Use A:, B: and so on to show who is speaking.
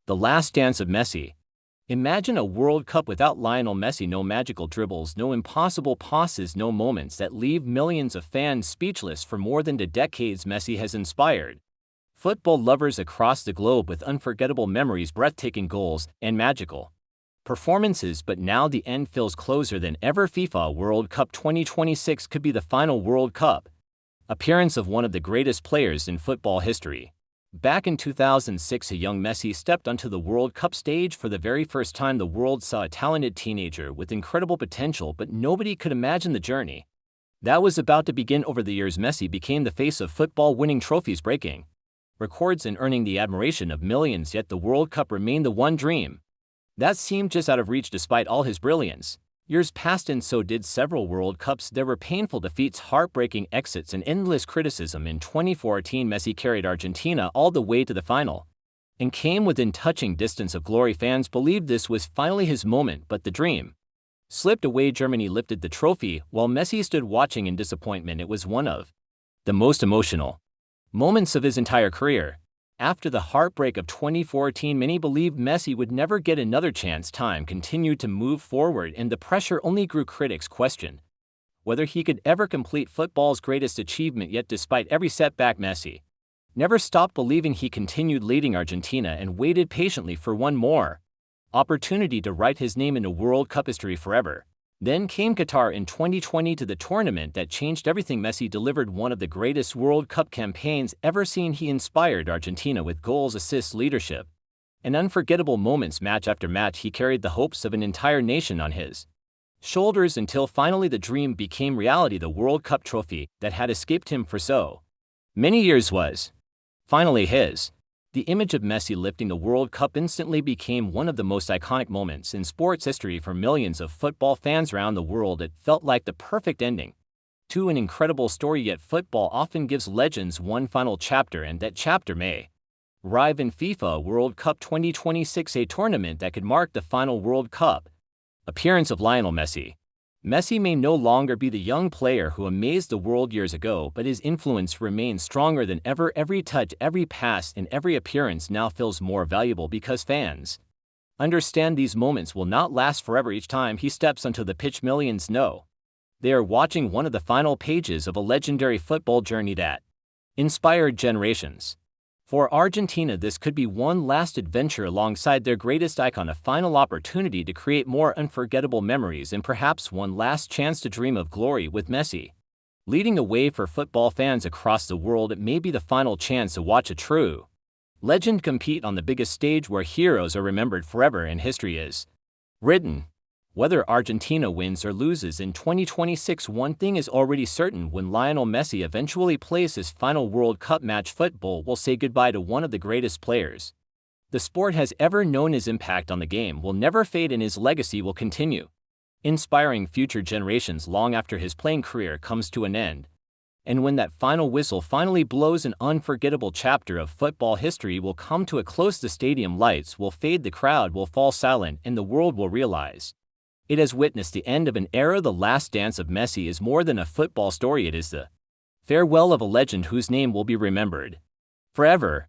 A: The last dance of Messi. Imagine a World Cup without Lionel Messi. No magical dribbles, no impossible passes, no moments that leave millions of fans speechless. For more than 2 decades, Messi has inspired football lovers across the globe with unforgettable memories, breathtaking goals, and magical performances. But now the end feels closer than ever. FIFA World Cup 2026 could be the final World Cup appearance of one of the greatest players in football history. Back in 2006, a young Messi stepped onto the World Cup stage for the very first time. The world saw a talented teenager with incredible potential, but nobody could imagine the journey that was about to begin. Over the years, Messi became the face of football, winning trophies, breaking records, and earning the admiration of millions. Yet the World Cup remained the one dream that seemed just out of reach. Despite all his brilliance, years passed and so did several World Cups. There were painful defeats, heartbreaking exits, and endless criticism. In 2014, Messi carried Argentina all the way to the final and came within touching distance of glory. Fans believed this was finally his moment, but the dream slipped away. Germany lifted the trophy while Messi stood watching in disappointment. It was one of the most emotional moments of his entire career. After the heartbreak of 2014, many believed Messi would never get another chance. Time continued to move forward, and the pressure only grew. Critics questioned whether he could ever complete football's greatest achievement. Yet despite every setback, Messi never stopped believing. He continued leading Argentina and waited patiently for one more opportunity to write his name into World Cup history forever. Then came Qatar in 2020, to the tournament that changed everything. Messi delivered one of the greatest World Cup campaigns ever seen. He inspired Argentina with goals, assists, leadership, and unforgettable moments. Match after match, he carried the hopes of an entire nation on his shoulders until finally the dream became reality. The World Cup trophy that had escaped him for so many years was finally his. The image of Messi lifting the World Cup instantly became one of the most iconic moments in sports history. For millions of football fans around the world, it felt like the perfect ending to an incredible story. Yet football often gives legends one final chapter, and that chapter may arrive in FIFA World Cup 2026, a tournament that could mark the final World Cup appearance of Lionel Messi. Messi may no longer be the young player who amazed the world years ago, but his influence remains stronger than ever. Every touch, every pass, and every appearance now feels more valuable because fans understand these moments will not last forever. Each time he steps onto the pitch, millions know they are watching one of the final pages of a legendary football journey that inspired generations. For Argentina, this could be one last adventure alongside their greatest icon, a final opportunity to create more unforgettable memories, and perhaps one last chance to dream of glory. With Messi leading the way for football fans across the world, it may be the final chance to watch a true legend compete on the biggest stage, where heroes are remembered forever and history is written. Whether Argentina wins or loses in 2026, one thing is already certain: when Lionel Messi eventually plays his final World Cup match, football will say goodbye to one of the greatest players the sport has ever known. His impact on the game will never fade, and his legacy will continue inspiring future generations long after his playing career comes to an end. And when that final whistle finally blows, an unforgettable chapter of football history will come to a close. The stadium lights will fade, the crowd will fall silent, and the world will realize it has witnessed the end of an era. The last dance of Messi is more than a football story. It is the farewell of a legend whose name will be remembered forever.